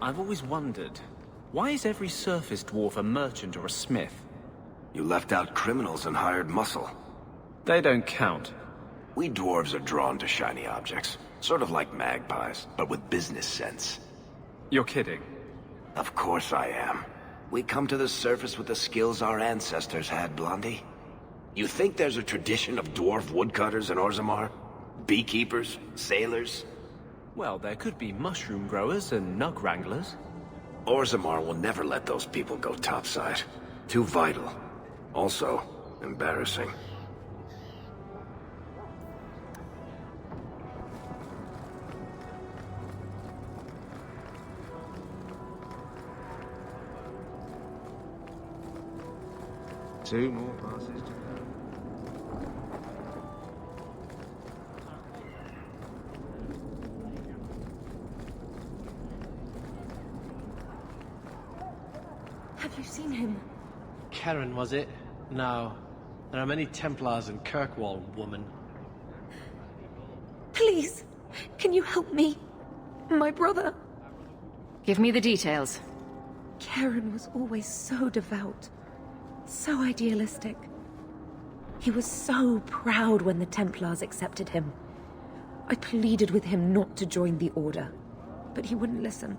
I've always wondered, why is every surface dwarf a merchant or a smith? You left out criminals and hired muscle. They don't count. We dwarves are drawn to shiny objects. Sort of like magpies, but with business sense. You're kidding. Of course I am. We come to the surface with the skills our ancestors had, Blondie. You think there's a tradition of dwarf woodcutters in Orzammar? Beekeepers? Sailors? Well, there could be mushroom growers and nug wranglers. Orzammar will never let those people go topside. Too vital. Also, embarrassing. Two more passes to go. Have you seen him? Karen, was it? No. There are many Templars in Kirkwall, woman. Please, can you help me? My brother. Give me the details. Karen was always so devout. So idealistic. He was so proud when the Templars accepted him. I pleaded with him not to join the Order, but he wouldn't listen.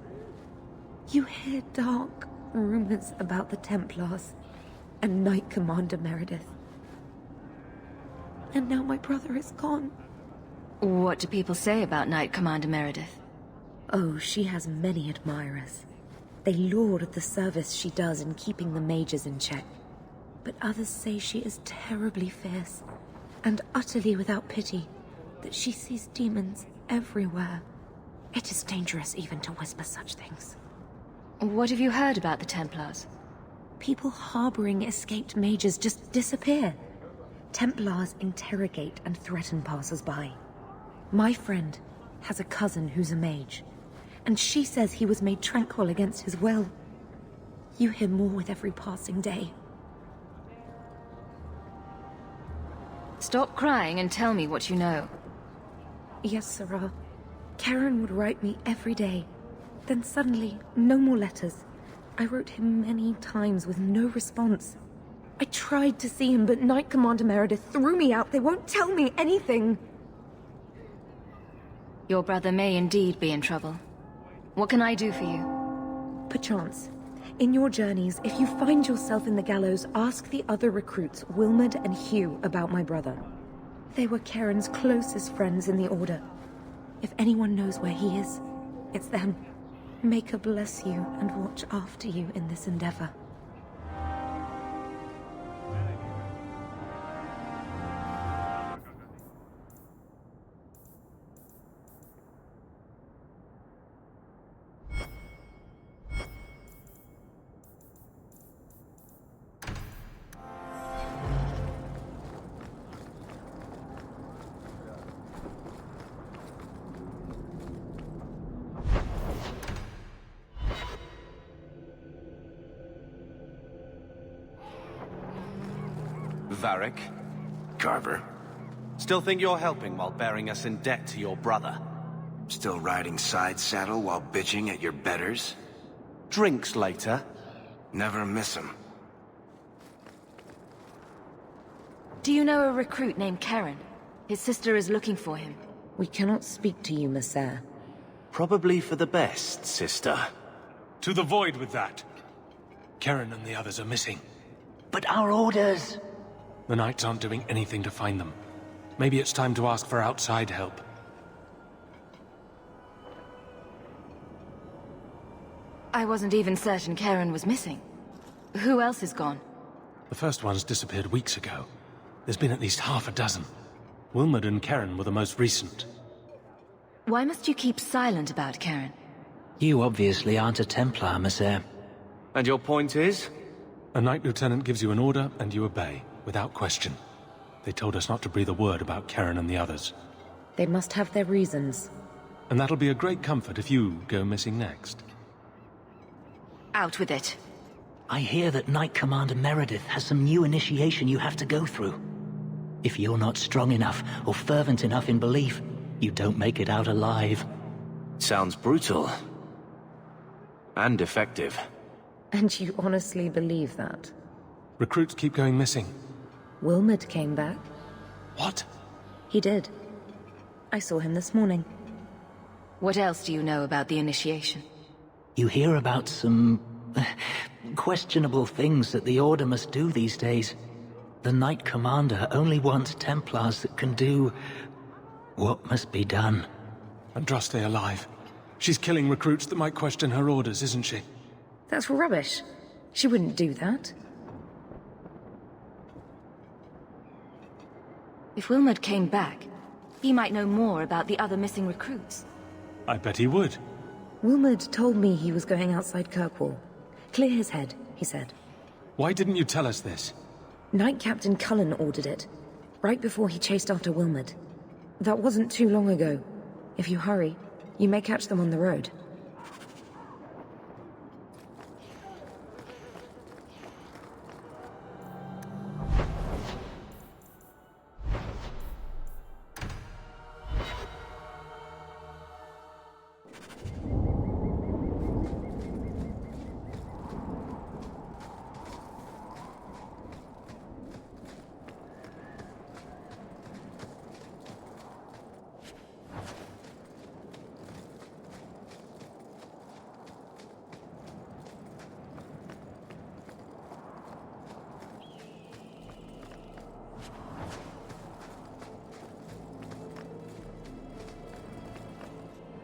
You hear dark rumors about the Templars and Knight Commander Meredith. And now my brother is gone. What do people say about Knight Commander Meredith? Oh, she has many admirers. They laud the service she does in keeping the mages in check. But others say she is terribly fierce, and utterly without pity, that she sees demons everywhere. It is dangerous even to whisper such things. What have you heard about the Templars? People harboring escaped mages just disappear. Templars interrogate and threaten passers-by. My friend has a cousin who's a mage, and she says he was made tranquil against his will. You hear more with every passing day. Stop crying and tell me what you know. Yes, Sarah. Karen would write me every day. Then suddenly, no more letters. I wrote him many times with no response. I tried to see him, but Knight Commander Meredith threw me out. They won't tell me anything. Your brother may indeed be in trouble. What can I do for you? Perchance. In your journeys, if you find yourself in the gallows, ask the other recruits, Wilmerd and Hugh, about my brother. They were Karen's closest friends in the Order. If anyone knows where he is, it's them. May God bless you and watch after you in this endeavor. Varric? Carver. Still think you're helping while bearing us in debt to your brother? Still riding side saddle while bitching at your betters? Drinks later? Never miss 'em. Do you know a recruit named Karen? His sister is looking for him. We cannot speak to you, Messer. Probably for the best, sister. To the void with that. Karen and the others are missing. But our orders... The Knights aren't doing anything to find them. Maybe it's time to ask for outside help. I wasn't even certain Karen was missing. Who else is gone? The first ones disappeared weeks ago. There's been at least half a dozen. Wilmerd and Karen were the most recent. Why must you keep silent about Karen? You obviously aren't a Templar, Messer. And your point is? A Knight Lieutenant gives you an order, and you obey, without question. They told us not to breathe a word about Karen and the others. They must have their reasons. And that'll be a great comfort if you go missing next. Out with it. I hear that Knight Commander Meredith has some new initiation you have to go through. If you're not strong enough or fervent enough in belief, you don't make it out alive. Sounds brutal. And effective. And you honestly believe that? Recruits keep going missing. Wilmot came back. What? He did. I saw him this morning. What else do you know about the initiation? You hear about some questionable things that the Order must do these days. The Knight Commander only wants Templars that can do what must be done. Andraste alive. She's killing recruits that might question her orders, isn't she? That's rubbish. She wouldn't do that. If Wilmot came back, he might know more about the other missing recruits. I bet he would. Wilmot told me he was going outside Kirkwall. Clear his head, he said. Why didn't you tell us this? Knight Captain Cullen ordered it, right before he chased after Wilmot. That wasn't too long ago. If you hurry, you may catch them on the road.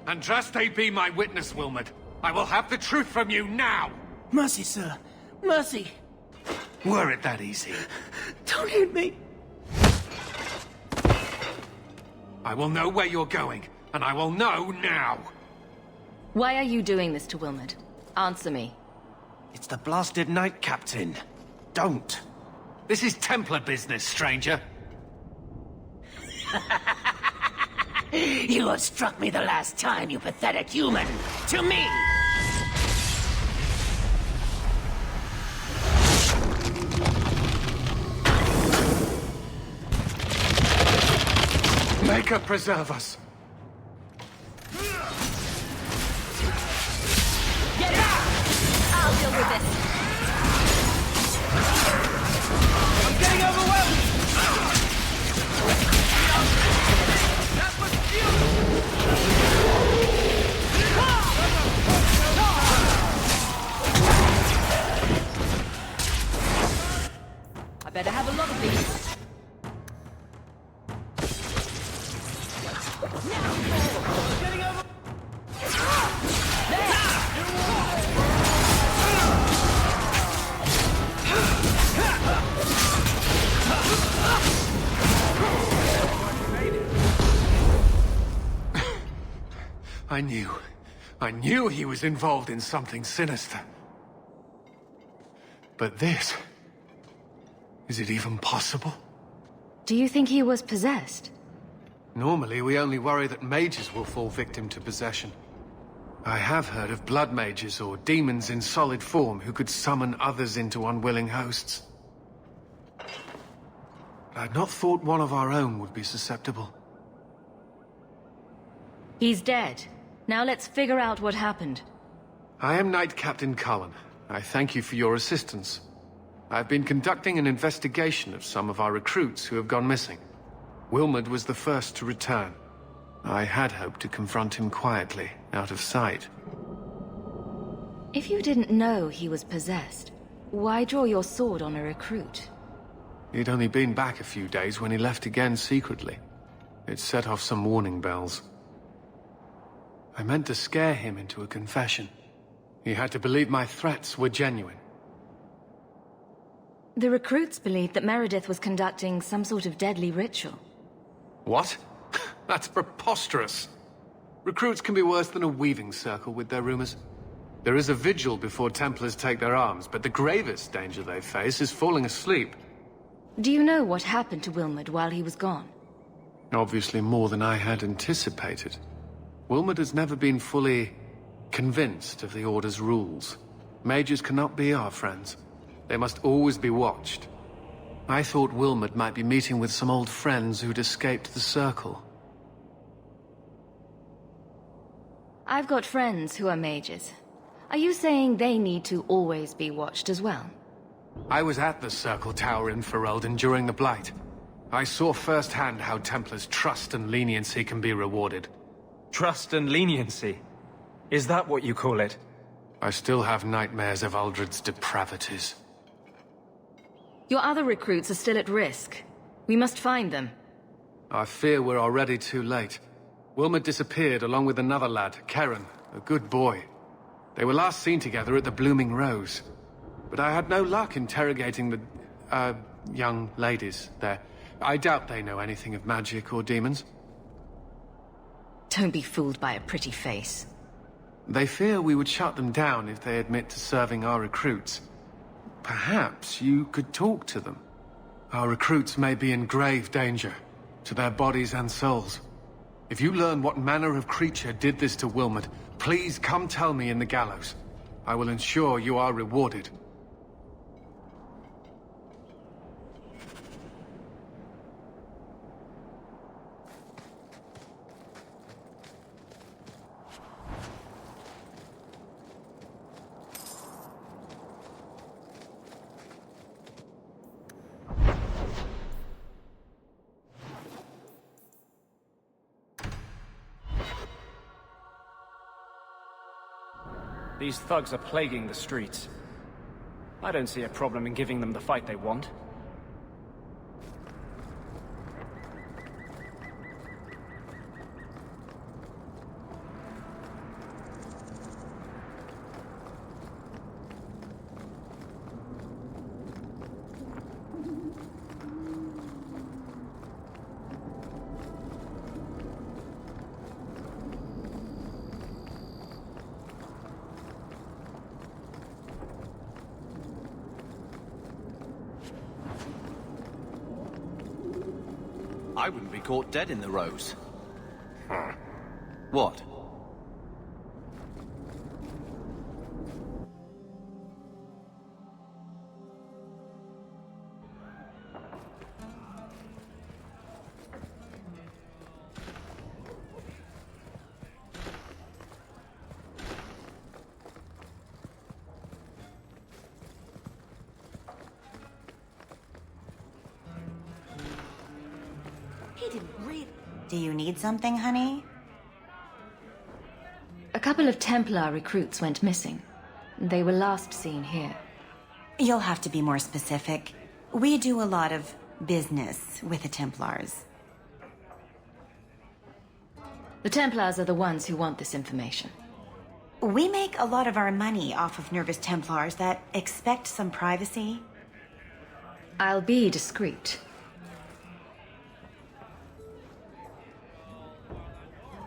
Andraste be my witness, Wilmot. I will have the truth from you now! Mercy, sir. Mercy! Were it that easy? Don't hit me! I will know where you're going, and I will know now! Why are you doing this to Wilmot? Answer me. It's the blasted Knight Captain. Don't. This is Templar business, stranger. You have struck me the last time, you pathetic human! To me! Maker preserve us! Get out! I'll deal with this. I'm getting overwhelmed! I better have a lot of these. I knew he was involved in something sinister. But this... is it even possible? Do you think he was possessed? Normally, we only worry that mages will fall victim to possession. I have heard of blood mages or demons in solid form who could summon others into unwilling hosts. But I'd not thought one of our own would be susceptible. He's dead. Now let's figure out what happened. I am Knight Captain Cullen. I thank you for your assistance. I've been conducting an investigation of some of our recruits who have gone missing. Wilmot was the first to return. I had hoped to confront him quietly, out of sight. If you didn't know he was possessed, why draw your sword on a recruit? He'd only been back a few days when he left again secretly. It set off some warning bells. I meant to scare him into a confession. He had to believe my threats were genuine. The recruits believed that Meredith was conducting some sort of deadly ritual. What? That's preposterous. Recruits can be worse than a weaving circle with their rumors. There is a vigil before Templars take their arms, but the gravest danger they face is falling asleep. Do you know what happened to Wilmot while he was gone? Obviously more than I had anticipated. Wilmot has never been fully convinced of the Order's rules. Mages cannot be our friends. They must always be watched. I thought Wilmot might be meeting with some old friends who'd escaped the Circle. I've got friends who are mages. Are you saying they need to always be watched as well? I was at the Circle Tower in Ferelden during the Blight. I saw firsthand how Templars' trust and leniency can be rewarded. Trust and leniency? Is that what you call it? I still have nightmares of Uldred's depravities. Your other recruits are still at risk. We must find them. I fear we're already too late. Wilma disappeared along with another lad, Karen, a good boy. They were last seen together at the Blooming Rose. But I had no luck interrogating the, young ladies there. I doubt they know anything of magic or demons. Don't be fooled by a pretty face. They fear we would shut them down if they admit to serving our recruits. Perhaps you could talk to them. Our recruits may be in grave danger, to their bodies and souls. If you learn what manner of creature did this to Wilmot, please come tell me in the gallows. I will ensure you are rewarded. These thugs are plaguing the streets. I don't see a problem in giving them the fight they want. I wouldn't be caught dead in the Rose. What? Do you need something, honey? A couple of Templar recruits went missing. They were last seen here. You'll have to be more specific. We do a lot of business with the Templars. The Templars are the ones who want this information. We make a lot of our money off of nervous Templars that expect some privacy. I'll be discreet.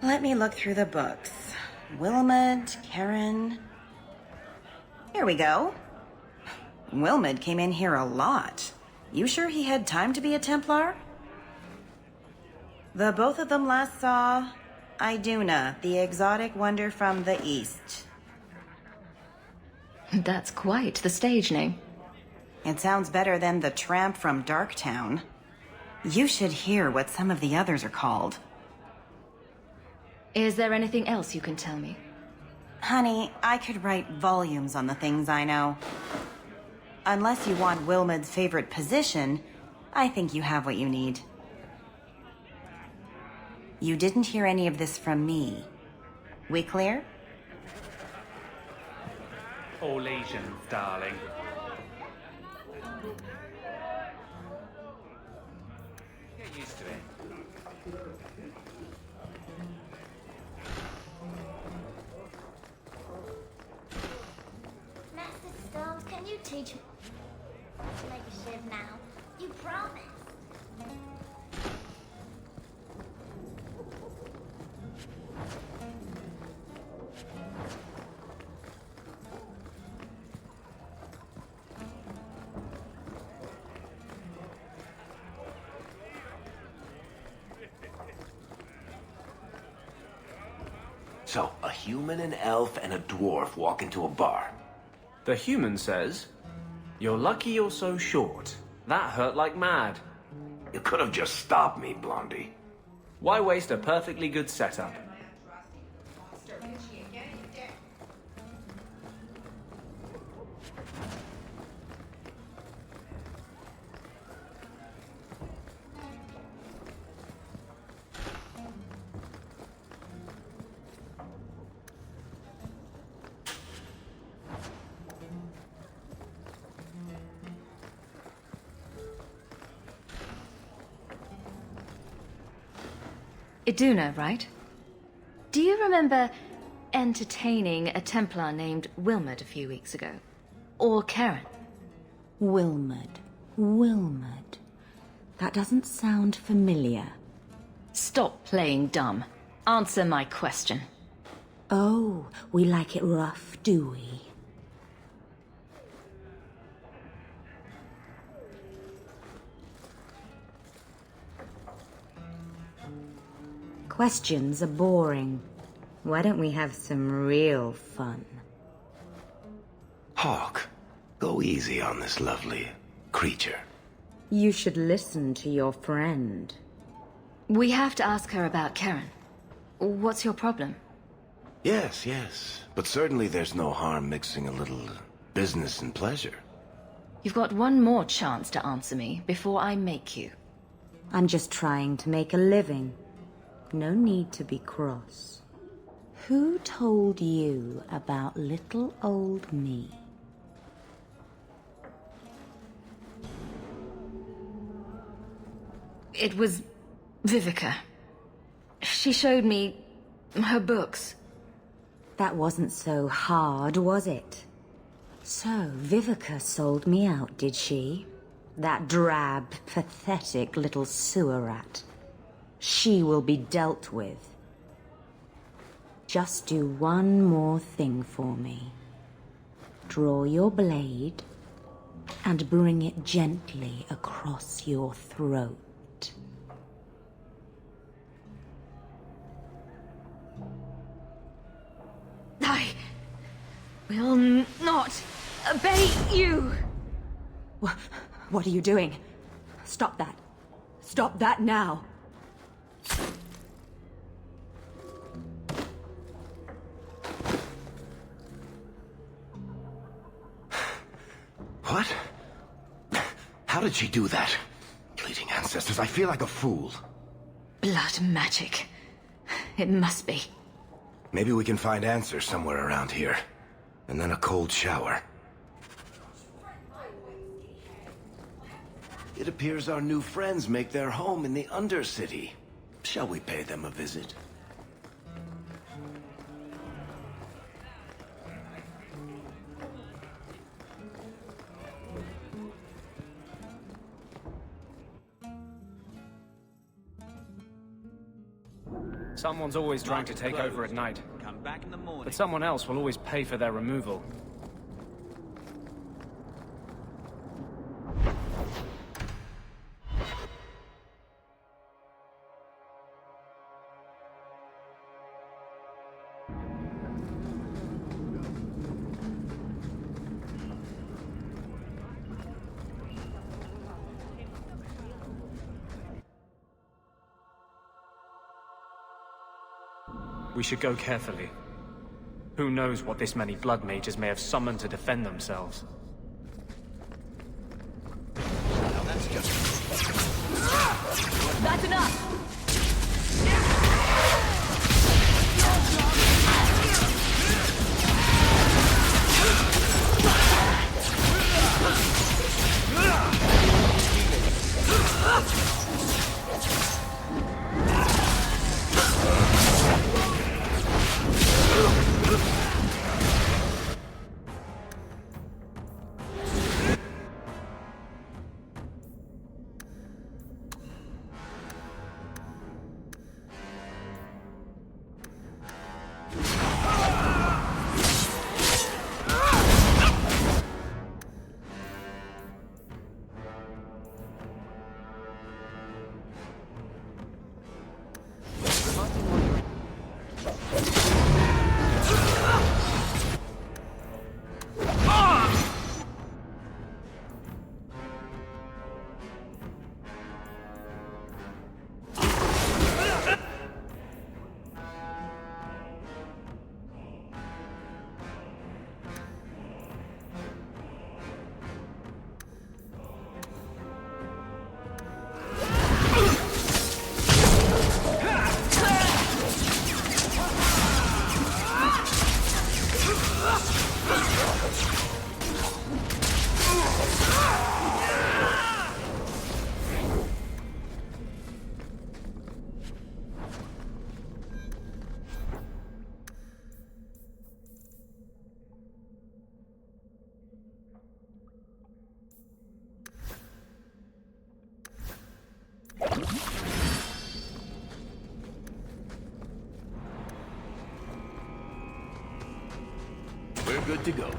Let me look through the books. Wilmot, Karen... Here we go. Wilmot came in here a lot. You sure he had time to be a Templar? The both of them last saw Iduna, the exotic wonder from the east. That's quite the stage name. It sounds better than the tramp from Darktown. You should hear what some of the others are called. Is there anything else you can tell me? Honey, I could write volumes on the things I know. Unless you want Wilmot's favorite position, I think you have what you need. You didn't hear any of this from me. We clear? All Asians, darling. Get used to it. Can you teach me to make a shiv now? You promised. So, a human, an elf, and a dwarf walk into a bar. The human says, "You're lucky you're so short. That hurt like mad." You could have just stopped me, Blondie. Why waste a perfectly good setup? Iduna, right? Do you remember entertaining a Templar named Wilmot a few weeks ago? Or Karen? Wilmot. Wilmot. That doesn't sound familiar. Stop playing dumb. Answer my question. Oh, we like it rough, do we? Questions are boring. Why don't we have some real fun? Hawk, go easy on this lovely creature. You should listen to your friend. We have to ask her about Karen. What's your problem? Yes. But certainly there's no harm mixing a little business and pleasure. You've got one more chance to answer me before I make you. I'm just trying to make a living. No need to be cross. Who told you about little old me? It was Vivica. She showed me her books. That wasn't so hard, was it? So, Vivica sold me out, did she? That drab, pathetic little sewer rat. She will be dealt with. Just do one more thing for me. Draw your blade and bring it gently across your throat. I will not obey you! What are you doing? Stop that. Stop that now! What? How did she do that? Bleeding ancestors, I feel like a fool. Blood magic. It must be. Maybe we can find answers somewhere around here. And then a cold shower. It appears our new friends make their home in the Undercity. Shall we pay them a visit? Someone's always trying to take over at night. Come back in the morning. But someone else will always pay for their removal. We should go carefully. Who knows what this many blood mages may have summoned to defend themselves. Now that's just... That's enough! We're good to go.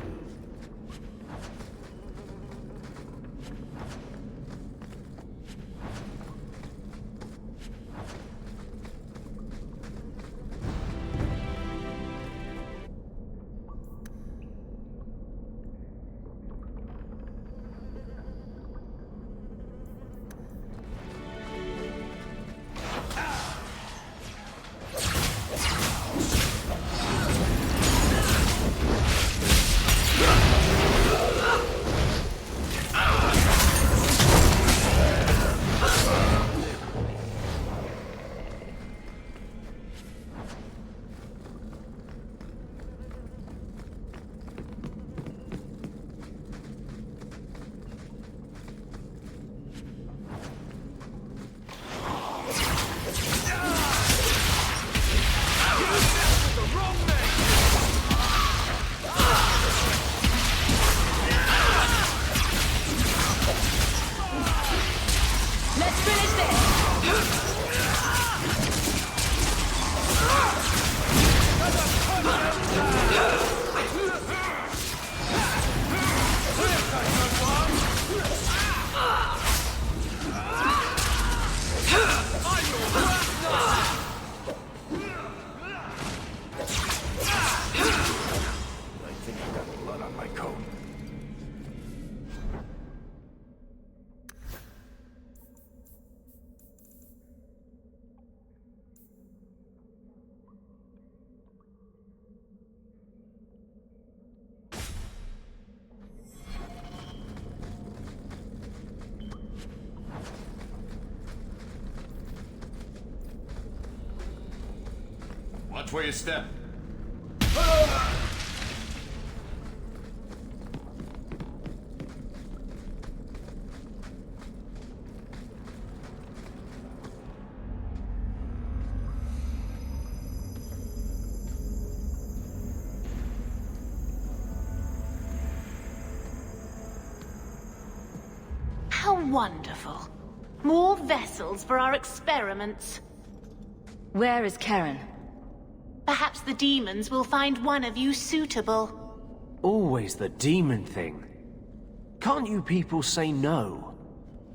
Watch where you step. How wonderful. More vessels for our experiments. Where is Karen? Perhaps the demons will find one of you suitable. Always the demon thing. Can't you people say no?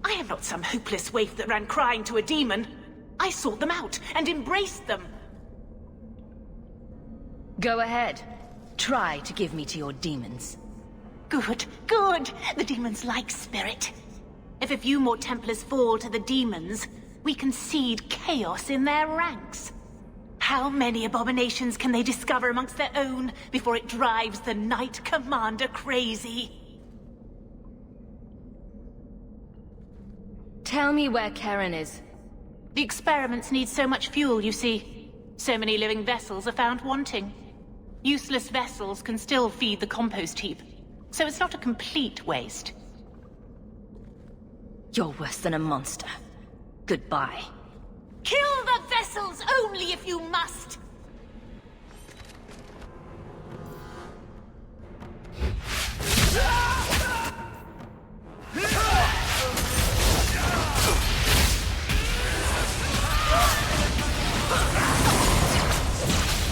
I am not some hopeless waif that ran crying to a demon. I sought them out and embraced them. Go ahead. Try to give me to your demons. Good, good. The demons like spirit. If a few more Templars fall to the demons, we can seed chaos in their ranks. How many abominations can they discover amongst their own before it drives the Knight Commander crazy? Tell me where Karen is. The experiments need so much fuel, you see. So many living vessels are found wanting. Useless vessels can still feed the compost heap, so it's not a complete waste. You're worse than a monster. Goodbye. Kill the vessels only if you must!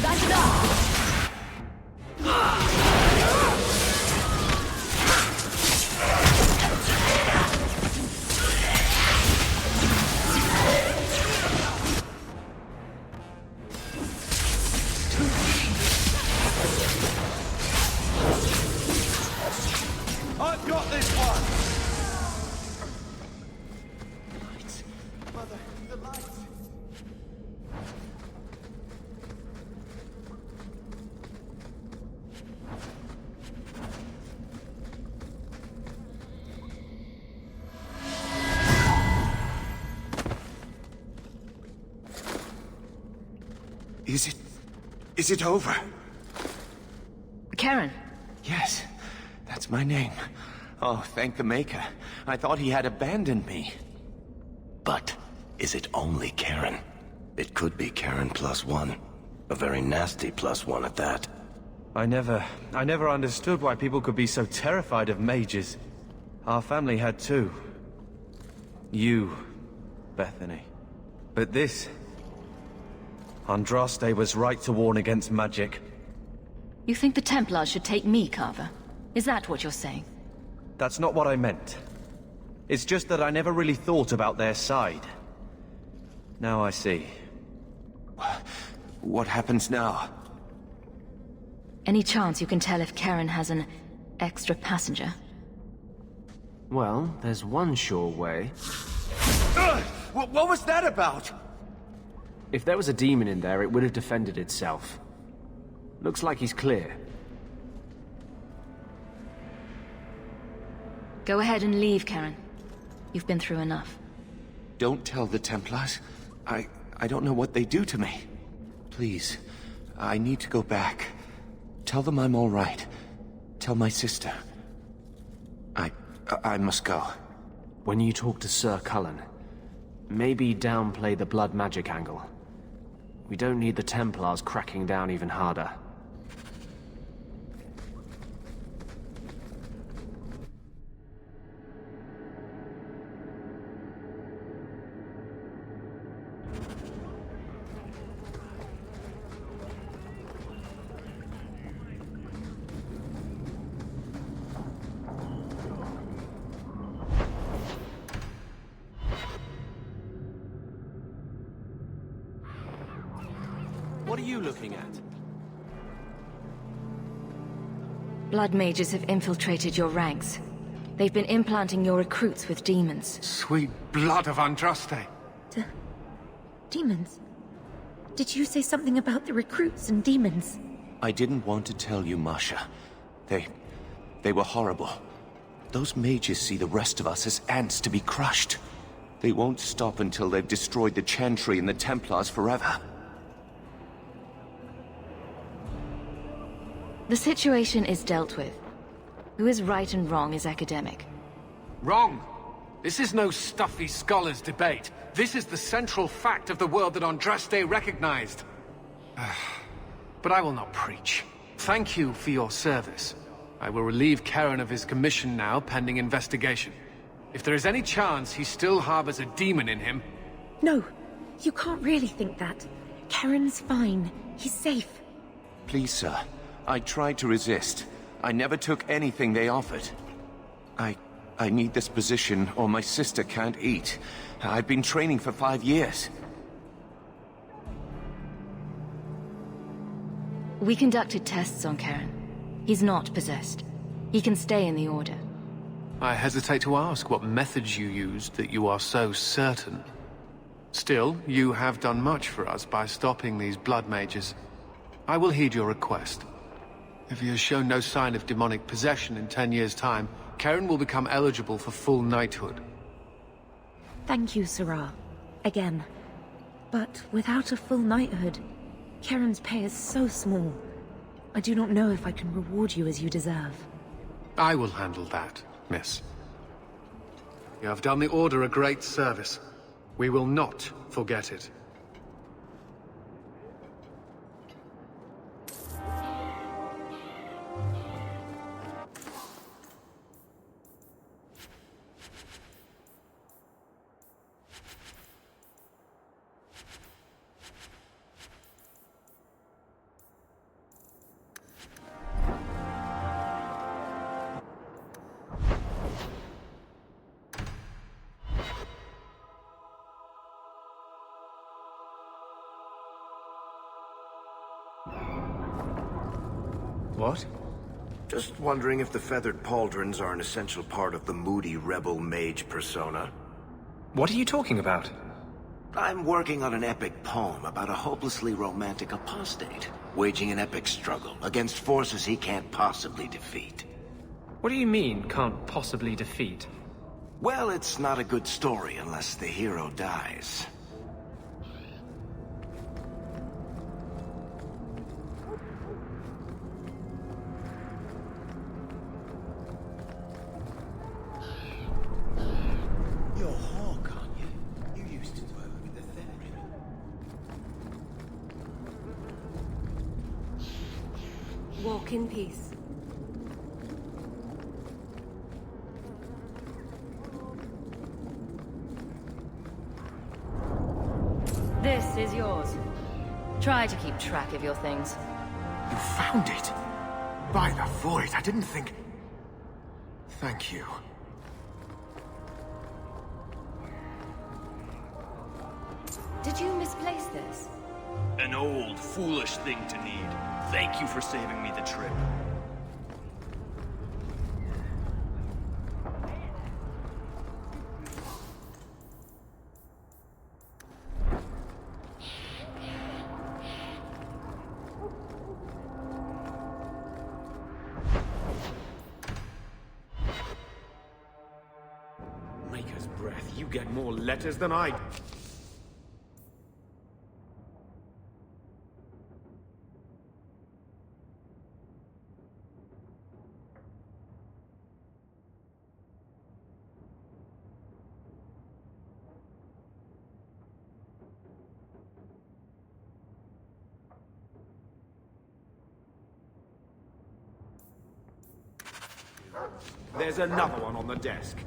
That's enough! I've got this one! Mother, the light! Is it over? Karen. Yes, that's my name. Oh, thank the Maker. I thought he had abandoned me. But is it only Karen? It could be Karen +1. A very nasty +1 at that. I never understood why people could be so terrified of mages. Our family had too. You, Bethany. But this... Andraste was right to warn against magic. You think the Templars should take me, Carver? Is that what you're saying? That's not what I meant. It's just that I never really thought about their side. Now I see. What happens now? Any chance you can tell if Karen has an extra passenger? Well, there's one sure way. What was that about? If there was a demon in there, it would have defended itself. Looks like he's clear. Go ahead and leave, Karen. You've been through enough. Don't tell the Templars. I don't know what they do to me. Please, I need to go back. Tell them I'm all right. Tell my sister. I must go. When you talk to Sir Cullen, maybe downplay the blood magic angle. We don't need the Templars cracking down even harder. What are you looking at? Blood mages have infiltrated your ranks. They've been implanting your recruits with demons. Sweet blood of Andraste. Demons? Did you say something about the recruits and demons? I didn't want to tell you, Masha. They were horrible. Those mages see the rest of us as ants to be crushed. They won't stop until they've destroyed the Chantry and the Templars forever. The situation is dealt with. Who is right and wrong is academic. Wrong! This is no stuffy scholars' debate. This is the central fact of the world that Andraste recognized. But I will not preach. Thank you for your service. I will relieve Karen of his commission now, pending investigation. If there is any chance he still harbors a demon in him... No, you can't really think that. Karen's fine. He's safe. Please, sir. I tried to resist. I never took anything they offered. I need this position, or my sister can't eat. I've been training for 5 years. We conducted tests on Karen. He's not possessed. He can stay in the Order. I hesitate to ask what methods you used that you are so certain. Still, you have done much for us by stopping these blood mages. I will heed your request. If he has shown no sign of demonic possession in 10 years' time, Karen will become eligible for full knighthood. Thank you, Sarah. Again. But without a full knighthood, Karen's pay is so small. I do not know if I can reward you as you deserve. I will handle that, miss. You have done the Order a great service. We will not forget it. What? Just wondering if the feathered pauldrons are an essential part of the moody rebel mage persona. What are you talking about? I'm working on an epic poem about a hopelessly romantic apostate, waging an epic struggle against forces he can't possibly defeat. What do you mean, can't possibly defeat? Well, it's not a good story unless the hero dies. Walk in peace. This is yours. Try to keep track of your things. You found it? By the void, I didn't think... Thank you. Did you misplace this? An old, foolish thing to need. Thank you for saving me the trip. Maker's breath, you get more letters than I... There's another one on the desk.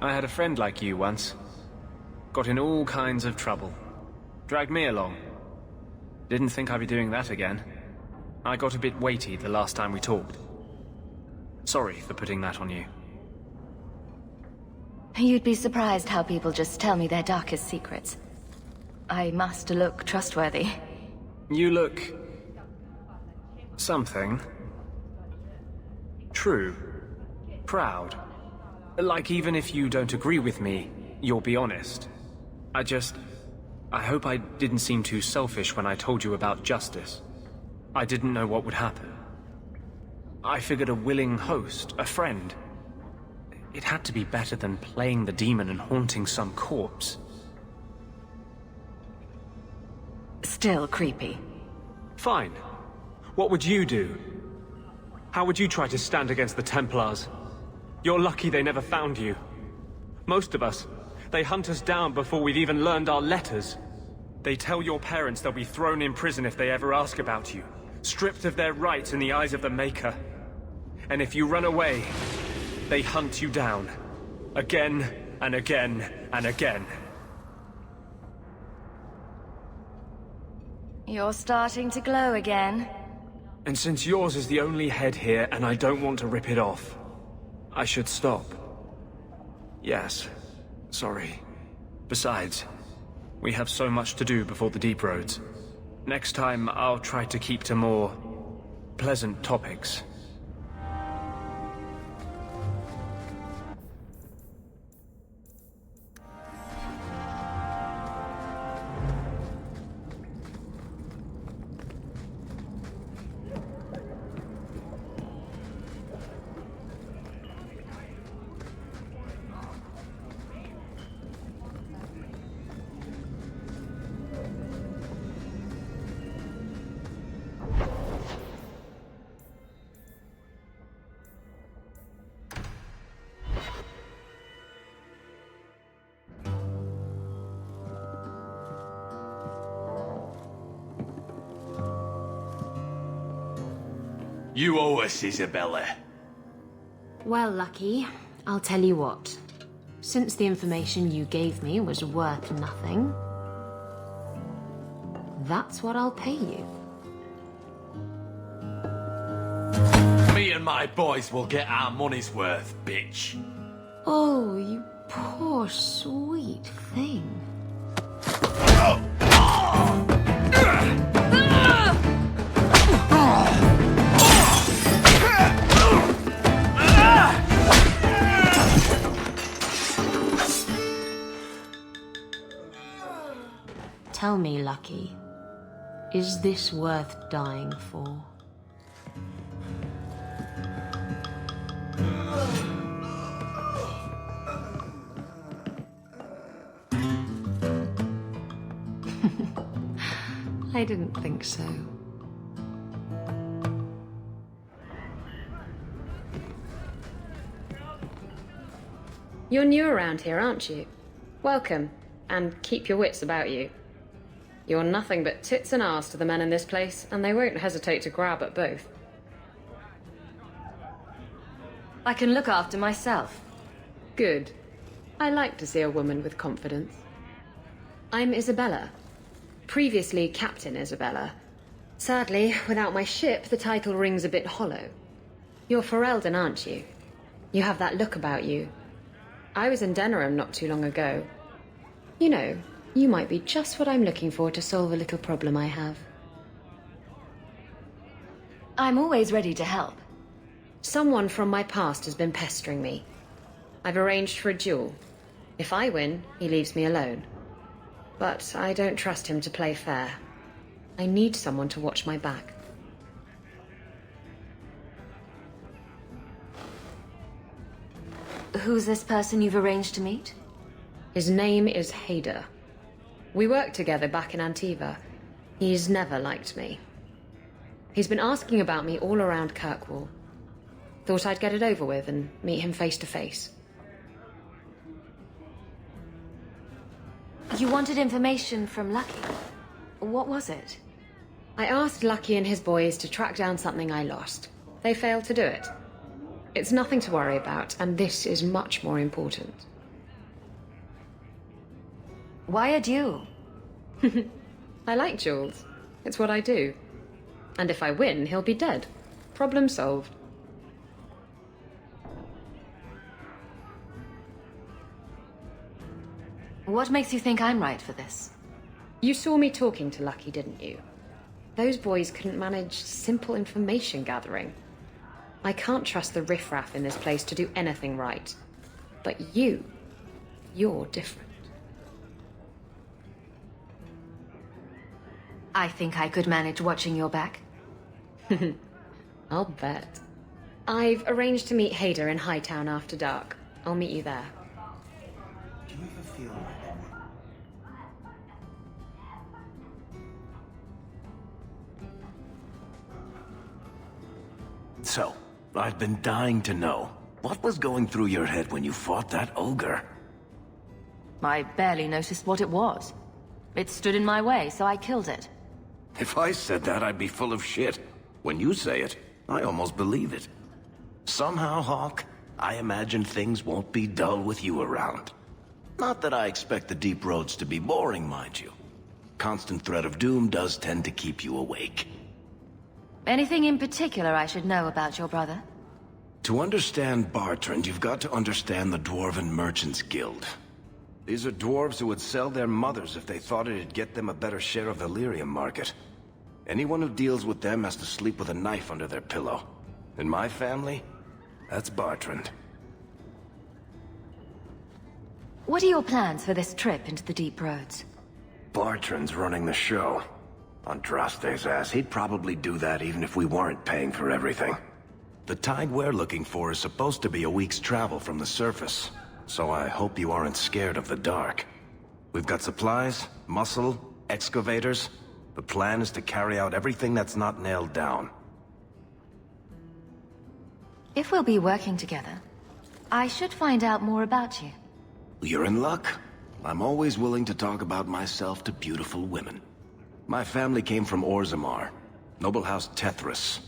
I had a friend like you once. Got in all kinds of trouble. Dragged me along. Didn't think I'd be doing that again. I got a bit weighty the last time we talked. Sorry for putting that on you. You'd be surprised how people just tell me their darkest secrets. I must look trustworthy. You look... something. True. Proud. Like, even if you don't agree with me, you'll be honest. I hope I didn't seem too selfish when I told you about justice. I didn't know what would happen. I figured a willing host, a friend. It had to be better than playing the demon and haunting some corpse. Still creepy. Fine. What would you do? How would you try to stand against the Templars? You're lucky they never found you. Most of us, they hunt us down before we've even learned our letters. They tell your parents they'll be thrown in prison if they ever ask about you, stripped of their rights in the eyes of the Maker. And if you run away, they hunt you down. Again, and again, and again. You're starting to glow again. And since yours is the only head here, and I don't want to rip it off, I should stop. Yes. Sorry. Besides, we have so much to do before the deep roads. Next time, I'll try to keep to more pleasant topics. You owe us, Isabella. Well, Lucky, I'll tell you what. Since the information you gave me was worth nothing, that's what I'll pay you. Me and my boys will get our money's worth, bitch. Oh, you poor sweet thing. Tell me, Lucky, is this worth dying for? I didn't think so. You're new around here, aren't you? Welcome, and keep your wits about you. You're nothing but tits and arse to the men in this place, and they won't hesitate to grab at both. I can look after myself. Good. I like to see a woman with confidence. I'm Isabella. Previously Captain Isabella. Sadly, without my ship, the title rings a bit hollow. You're Ferelden, aren't you? You have that look about you. I was in Denerim not too long ago. You know, you might be just what I'm looking for to solve a little problem I have. I'm always ready to help. Someone from my past has been pestering me. I've arranged for a duel. If I win, he leaves me alone. But I don't trust him to play fair. I need someone to watch my back. Who's this person you've arranged to meet? His name is Hader. We worked together back in Antiva. He's never liked me. He's been asking about me all around Kirkwall. Thought I'd get it over with and meet him face to face. You wanted information from Lucky. What was it? I asked Lucky and his boys to track down something I lost. They failed to do it. It's nothing to worry about, and this is much more important. Why a duel? I like duels. It's what I do. And if I win, he'll be dead. Problem solved. What makes you think I'm right for this? You saw me talking to Lucky, didn't you? Those boys couldn't manage simple information gathering. I can't trust the riffraff in this place to do anything right. But you're different. I think I could manage watching your back. I'll bet. I've arranged to meet Hader in Hightown after dark. I'll meet you there. Do you ever feel like So, I've been dying to know. What was going through your head when you fought that ogre? I barely noticed what it was. It stood in my way, so I killed it. If I said that, I'd be full of shit. When you say it, I almost believe it. Somehow, Hawk, I imagine things won't be dull with you around. Not that I expect the deep roads to be boring, mind you. Constant threat of doom does tend to keep you awake. Anything in particular I should know about your brother? To understand Bartrand, you've got to understand the Dwarven Merchants Guild. These are dwarves who would sell their mothers if they thought it'd get them a better share of the lyrium market. Anyone who deals with them has to sleep with a knife under their pillow. In my family, that's Bartrand. What are your plans for this trip into the deep roads? Bartrand's running the show. Andraste's ass, he'd probably do that even if we weren't paying for everything. The tide we're looking for is supposed to be a week's travel from the surface, so I hope you aren't scared of the dark. We've got supplies, muscle, excavators. The plan is to carry out everything that's not nailed down. If we'll be working together, I should find out more about you. You're in luck. I'm always willing to talk about myself to beautiful women. My family came from Orzammar, noble house Tethras,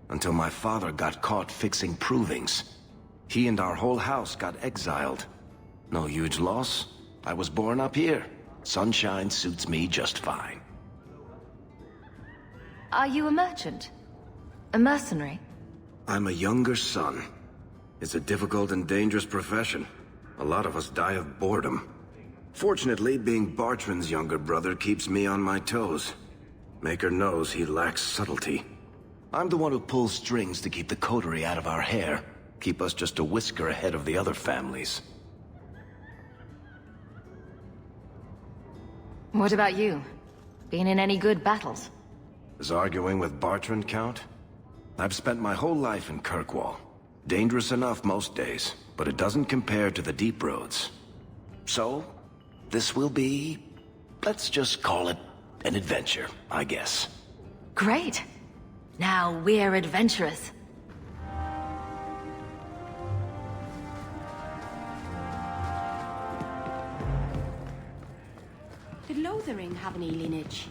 until my father got caught fixing provings. He and our whole house got exiled. No huge loss. I was born up here. Sunshine suits me just fine. Are you a merchant? A mercenary? I'm a younger son. It's a difficult and dangerous profession. A lot of us die of boredom. Fortunately, being Bartrand's younger brother keeps me on my toes. Maker knows he lacks subtlety. I'm the one who pulls strings to keep the coterie out of our hair. Keep us just a whisker ahead of the other families. What about you? Been in any good battles? Does arguing with Bartrand count? I've spent my whole life in Kirkwall. Dangerous enough most days, but it doesn't compare to the deep roads. So, this will be... let's just call it an adventure, I guess. Great. Now we're adventurous. Did Lothering have any lineage?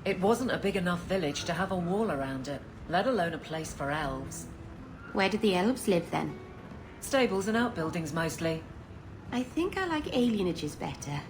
It wasn't a big enough village to have a wall around it, let alone a place for elves. Where did the elves live then? Stables and outbuildings mostly. I think I like alienages better.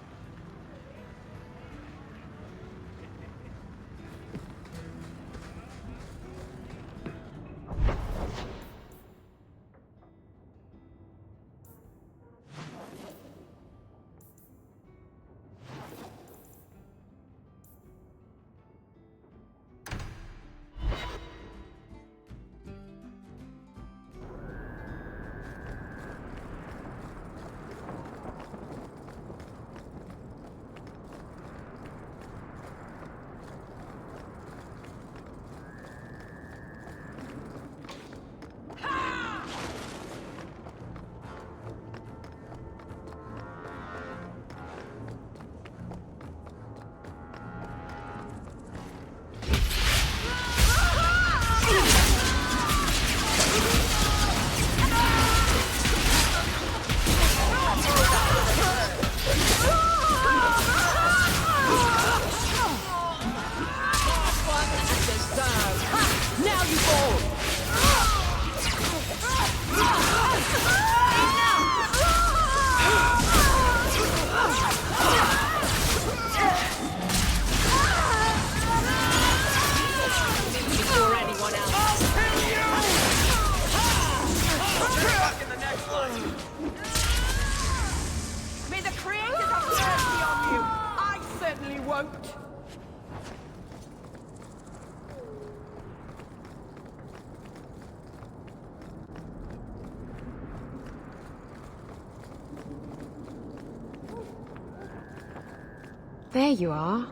There you are.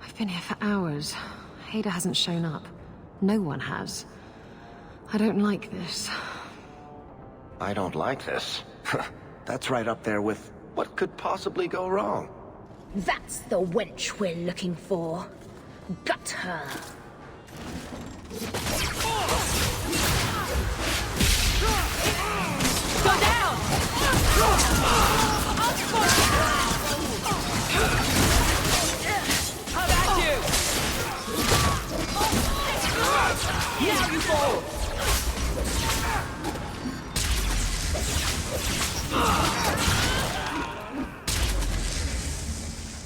I've been here for hours. Ada hasn't shown up. No one has. I don't like this. I don't like this. That's right up there with what could possibly go wrong. That's the wench we're looking for. Gut her. Go down! How about you? Now you fall!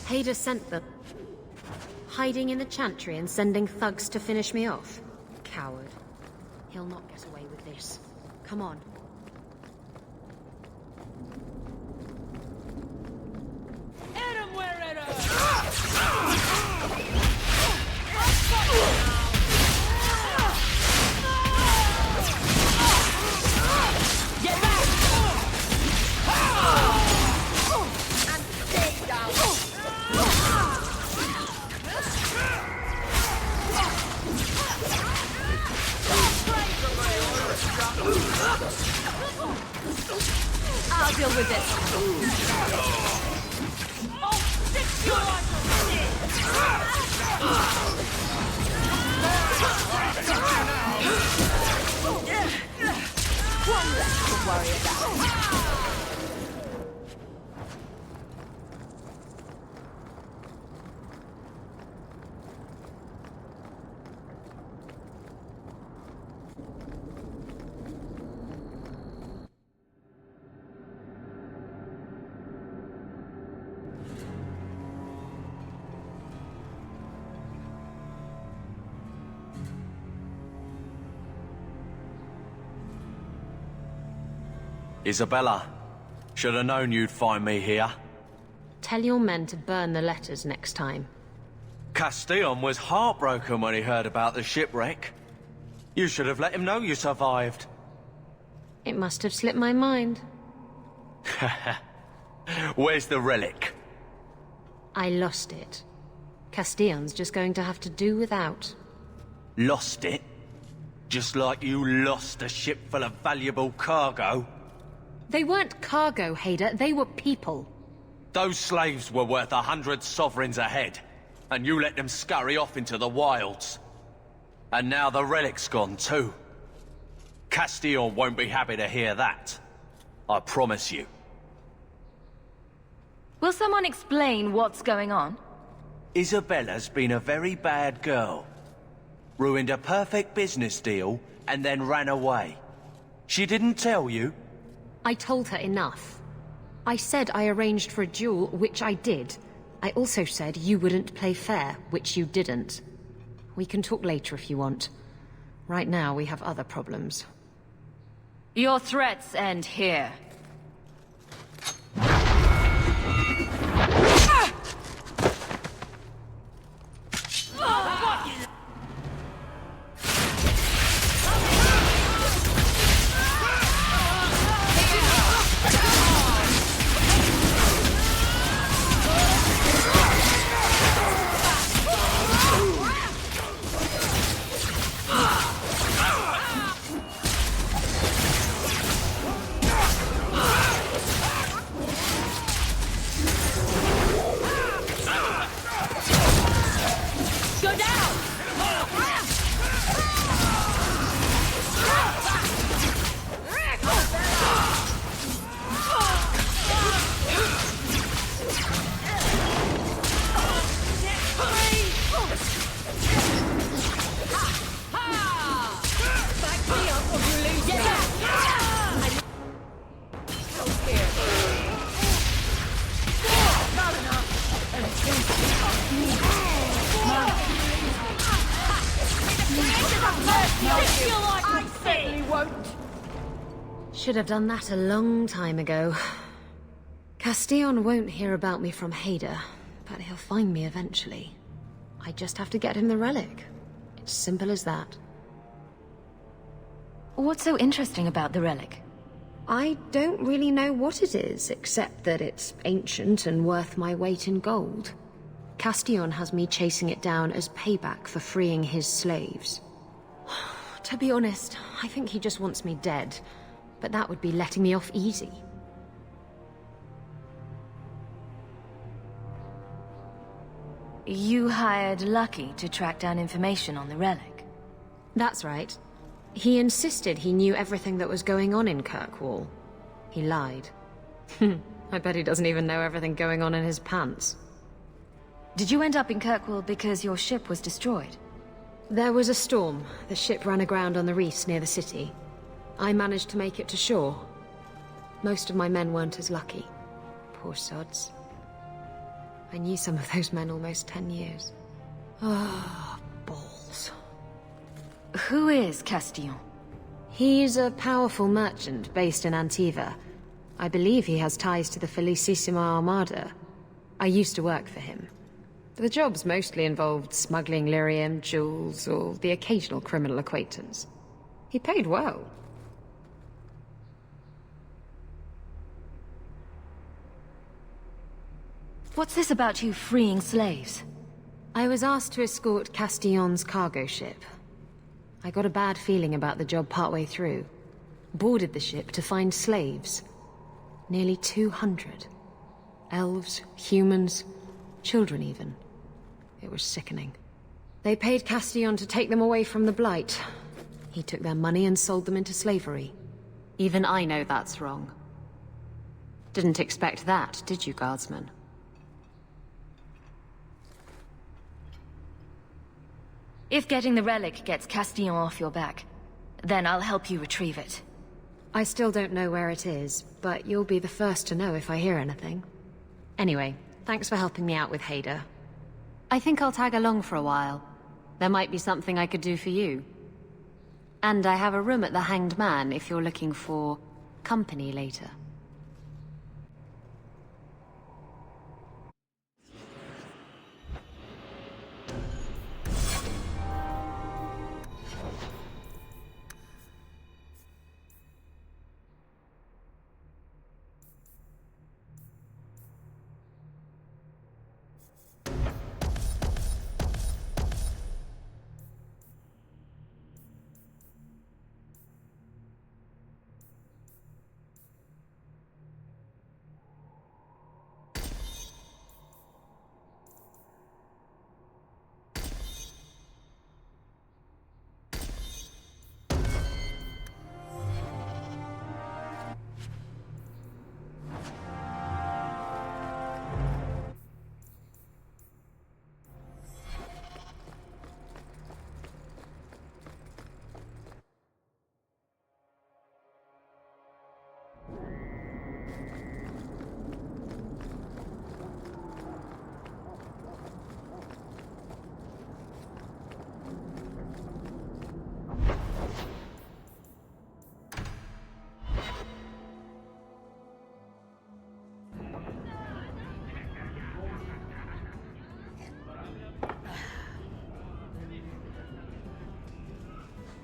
Hader sent them. Hiding in the chantry and sending thugs to finish me off. Coward. He'll not get away with this. Come on. Hit him where it Get back! And stay down! I'll deal with this. I'll stick you One less to worry about. Isabella, should have known you'd find me here. Tell your men to burn the letters next time. Castillon was heartbroken when he heard about the shipwreck. You should have let him know you survived. It must have slipped my mind. Where's the relic? I lost it. Castillon's just going to have to do without. Lost it? Just like you lost a ship full of valuable cargo? They weren't cargo, Hader. They were people. Those slaves were worth 100 sovereigns a head, and you let them scurry off into the wilds. And now the relic's gone too. Castillon won't be happy to hear that. I promise you. Will someone explain what's going on? Isabella's been a very bad girl. Ruined a perfect business deal, and then ran away. She didn't tell you? I told her enough. I said I arranged for a duel, which I did. I also said you wouldn't play fair, which you didn't. We can talk later if you want. Right now, we have other problems. Your threats end here. Should have done that a long time ago. Castillon won't hear about me from Hader, but he'll find me eventually. I just have to get him the relic. It's simple as that. What's so interesting about the relic? I don't really know what it is, except that it's ancient and worth my weight in gold. Castillon has me chasing it down as payback for freeing his slaves. To be honest, I think he just wants me dead. But that would be letting me off easy. You hired Lucky to track down information on the relic. That's right. He insisted he knew everything that was going on in Kirkwall. He lied. I bet he doesn't even know everything going on in his pants. Did you end up in Kirkwall because your ship was destroyed? There was a storm. The ship ran aground on the reefs near the city. I managed to make it to shore. Most of my men weren't as lucky. Poor sods. I knew some of those men almost 10 years. Ah, balls. Who is Castillon? He's a powerful merchant based in Antiva. I believe he has ties to the Felicissima Armada. I used to work for him. The jobs mostly involved smuggling lyrium, jewels, or the occasional criminal acquaintance. He paid well. What's this about you freeing slaves? I was asked to escort Castillon's cargo ship. I got a bad feeling about the job partway through. Boarded the ship to find slaves. Nearly 200. Elves, humans, children even. It was sickening. They paid Castillon to take them away from the Blight. He took their money and sold them into slavery. Even I know that's wrong. Didn't expect that, did you, Guardsman? If getting the relic gets Castillon off your back, then I'll help you retrieve it. I still don't know where it is, but you'll be the first to know if I hear anything. Anyway, thanks for helping me out with Hader. I think I'll tag along for a while. There might be something I could do for you. And I have a room at the Hanged Man if you're looking for company later.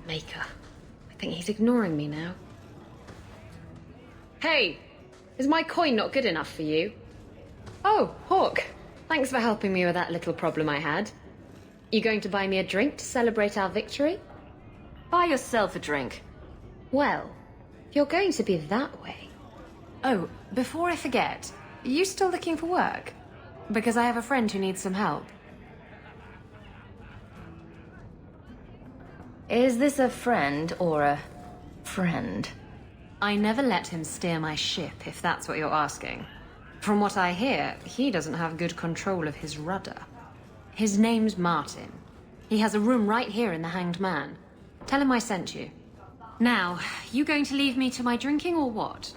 Maker. I think he's ignoring me now. Hey! Is my coin not good enough for you? Oh, Hawk. Thanks for helping me with that little problem I had. You going to buy me a drink to celebrate our victory? Buy yourself a drink. Well, if you're going to be that way... Oh, before I forget, are you still looking for work? Because I have a friend who needs some help. Is this a friend or a friend? I never let him steer my ship, if that's what you're asking. From what I hear, he doesn't have good control of his rudder. His name's Martin. He has a room right here in the Hanged Man. Tell him I sent you. Now, you going to leave me to my drinking or what?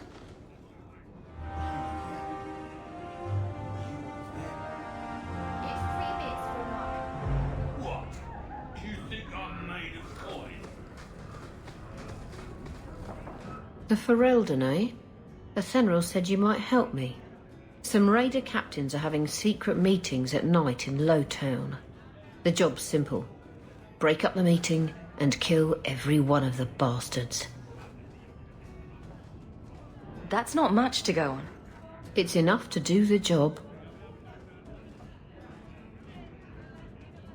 What? Do you think I'm made of coin? The Ferelden, eh? Athenril said you might help me. Some raider captains are having secret meetings at night in Lowtown. The job's simple. Break up the meeting and kill every one of the bastards. That's not much to go on. It's enough to do the job.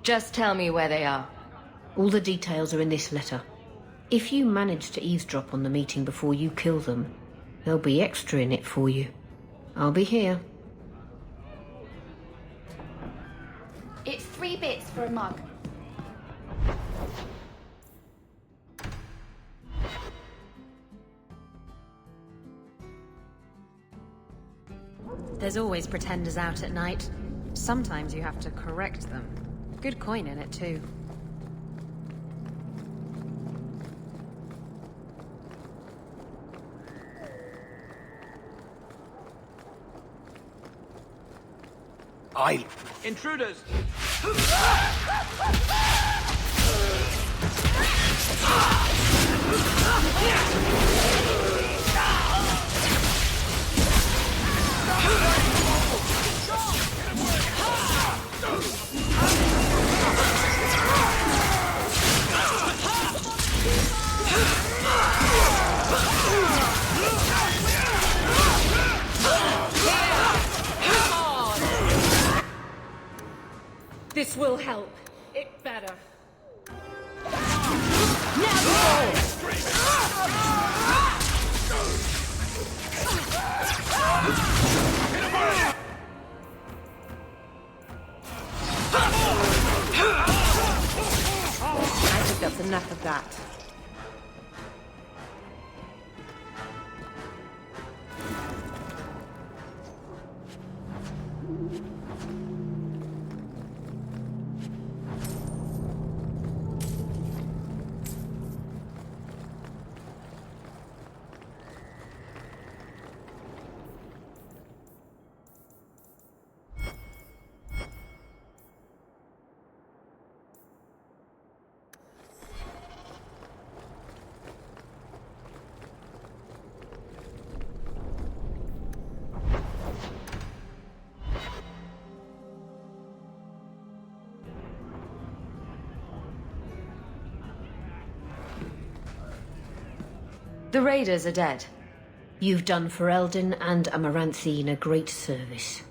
Just tell me where they are. All the details are in this letter. If you manage to eavesdrop on the meeting before you kill them, there'll be extra in it for you. I'll be here. It's 3 bits for a mug. There's always pretenders out at night. Sometimes you have to correct them. Good coin in it, too. Intruders! This will help. It better. I think that's enough of that. The raiders are dead. You've done Ferelden and Amaranthine a great service.